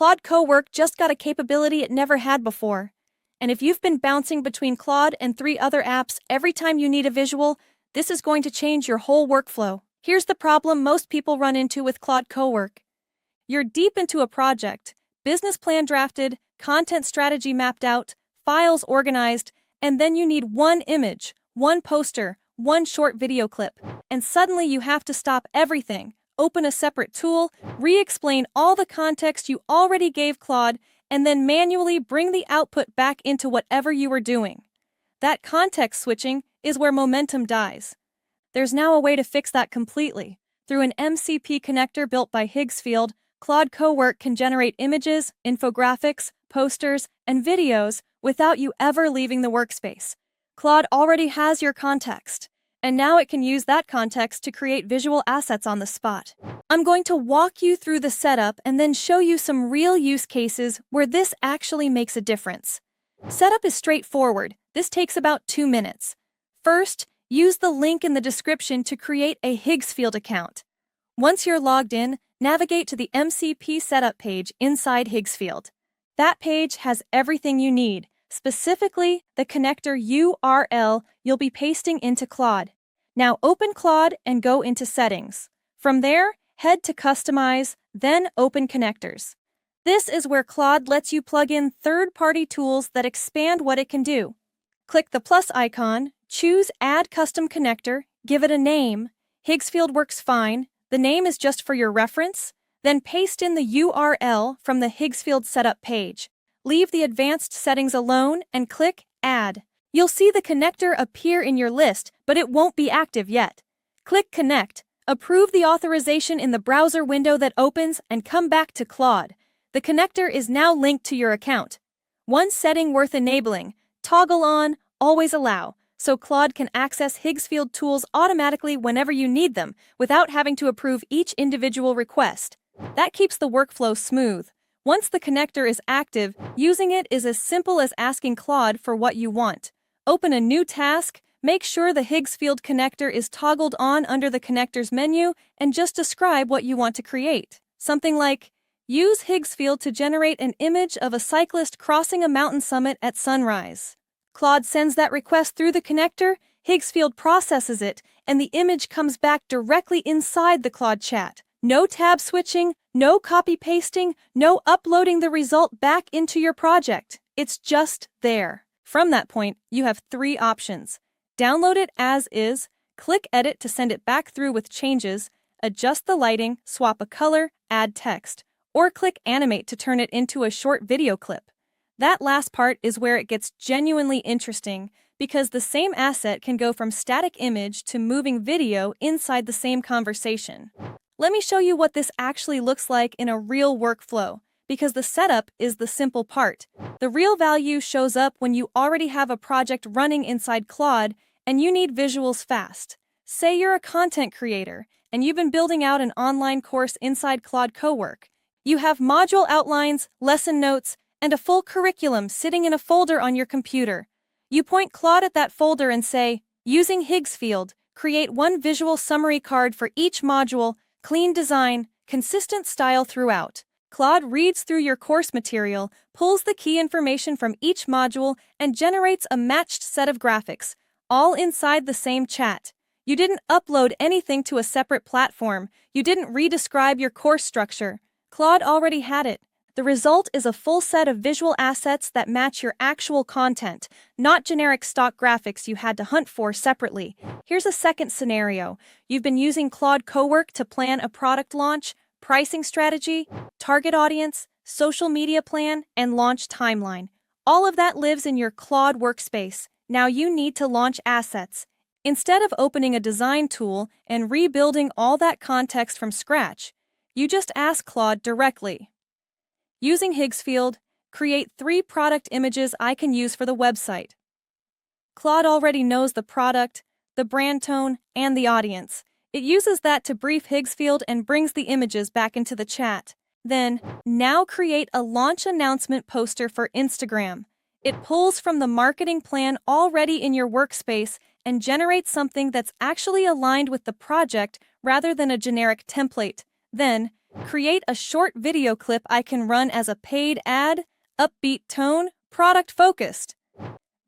Claude Cowork just got a capability it never had before. And if you've been bouncing between Claude and 3 other apps every time you need a visual, this is going to change your whole workflow. Here's the problem most people run into with Claude Cowork. You're deep into a project, business plan drafted, content strategy mapped out, files organized, and then you need one image, one poster, one short video clip, and suddenly you have to stop everything, open a separate tool, re-explain all the context you already gave Claude, and then manually bring the output back into whatever you were doing. That context switching is where momentum dies. There's now a way to fix that completely. Through an MCP connector built by Higgsfield, Claude Cowork can generate images, infographics, posters, and videos without you ever leaving the workspace. Claude already has your context, and now it can use that context to create visual assets on the spot. I'm going to walk you through the setup and then show you some real use cases where this actually makes a difference. Setup is straightforward. This takes about 2 minutes. First, use the link in the description to create a Higgsfield account. Once you're logged in, navigate to the MCP setup page inside Higgsfield. That page has everything you need, specifically the connector URL you'll be pasting into Claude. Now open Claude and go into Settings. From there, head to Customize, then Open Connectors. This is where Claude lets you plug in third-party tools that expand what it can do. Click the plus icon, choose Add Custom Connector, give it a name. Higgsfield works fine. The name is just for your reference. Then paste in the URL from the Higgsfield setup page. Leave the advanced settings alone and click Add. You'll see the connector appear in your list, but it won't be active yet. Click Connect. Approve the authorization in the browser window that opens and come back to Claude. The connector is now linked to your account. One setting worth enabling: toggle on, always allow, so Claude can access Higgsfield tools automatically whenever you need them without having to approve each individual request. That keeps the workflow smooth. Once the connector is active, using it is as simple as asking Claude for what you want. Open a new task, make sure the Higgsfield connector is toggled on under the connectors menu, and just describe what you want to create. Something like, use Higgsfield to generate an image of a cyclist crossing a mountain summit at sunrise. Claude sends that request through the connector, Higgsfield processes it, and the image comes back directly inside the Claude chat. No tab switching, no copy-pasting, no uploading the result back into your project. It's just there. From that point, you have 3 options. Download it as is, click Edit to send it back through with changes, adjust the lighting, swap a color, add text, or click Animate to turn it into a short video clip. That last part is where it gets genuinely interesting, because the same asset can go from static image to moving video inside the same conversation. Let me show you what this actually looks like in a real workflow, because the setup is the simple part. The real value shows up when you already have a project running inside Claude and you need visuals fast. Say you're a content creator and you've been building out an online course inside Claude Cowork. You have module outlines, lesson notes, and a full curriculum sitting in a folder on your computer. You point Claude at that folder and say, using Higgsfield, create one visual summary card for each module, clean design, consistent style throughout. Claude reads through your course material, pulls the key information from each module, and generates a matched set of graphics, all inside the same chat. You didn't upload anything to a separate platform. You didn't redescribe your course structure. Claude already had it. The result is a full set of visual assets that match your actual content, not generic stock graphics you had to hunt for separately. Here's a second scenario. You've been using Claude Cowork to plan a product launch, pricing strategy, target audience, social media plan, and launch timeline. All of that lives in your Claude workspace. Now you need to launch assets. Instead of opening a design tool and rebuilding all that context from scratch, you just ask Claude directly. Using Higgsfield, create 3 product images I can use for the website. Claude already knows the product, the brand tone, and the audience. It uses that to brief Higgsfield and brings the images back into the chat. Then, now create a launch announcement poster for Instagram. It pulls from the marketing plan already in your workspace and generates something that's actually aligned with the project rather than a generic template. Then, Create a short video clip I can run as a paid ad, upbeat tone, product-focused.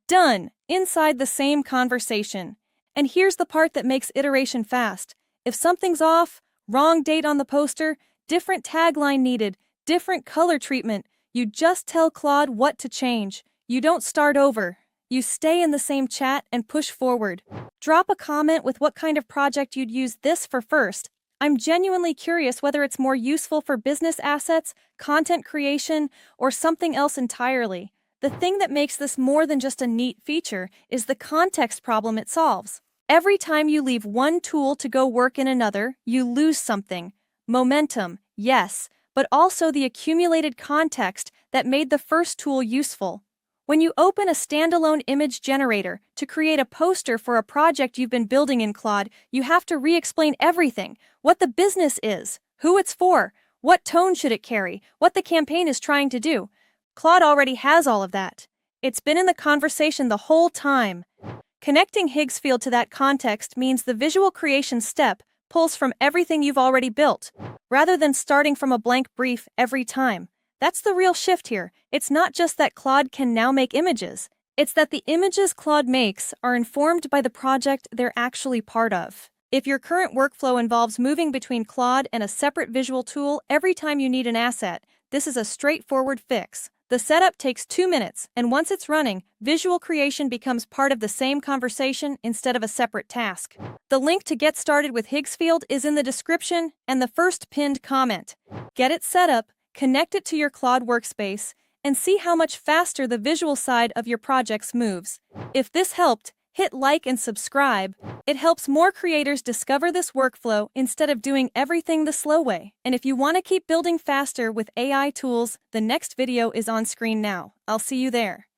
Done, inside the same conversation. And here's the part that makes iteration fast. If something's off, wrong date on the poster, different tagline needed, different color treatment, you just tell Claude what to change. You don't start over. You stay in the same chat and push forward. Drop a comment with what kind of project you'd use this for first. I'm genuinely curious whether it's more useful for business assets, content creation, or something else entirely. The thing that makes this more than just a neat feature is the context problem it solves. Every time you leave one tool to go work in another, you lose something. Momentum, yes, but also the accumulated context that made the first tool useful. When you open a standalone image generator to create a poster for a project you've been building in Claude, you have to re-explain everything: what the business is, who it's for, what tone should it carry, what the campaign is trying to do. Claude already has all of that. It's been in the conversation the whole time. Connecting Higgsfield to that context means the visual creation step pulls from everything you've already built, rather than starting from a blank brief every time. That's the real shift here. It's not just that Claude can now make images. It's that the images Claude makes are informed by the project they're actually part of. If your current workflow involves moving between Claude and a separate visual tool every time you need an asset, this is a straightforward fix. The setup takes 2 minutes, and once it's running, visual creation becomes part of the same conversation instead of a separate task. The link to get started with Higgsfield is in the description and the first pinned comment. Get it set up, connect it to your Claude workspace, and see how much faster the visual side of your projects moves. If this helped, hit like and subscribe. It helps more creators discover this workflow instead of doing everything the slow way. And if you want to keep building faster with AI tools, the next video is on screen now. I'll see you there.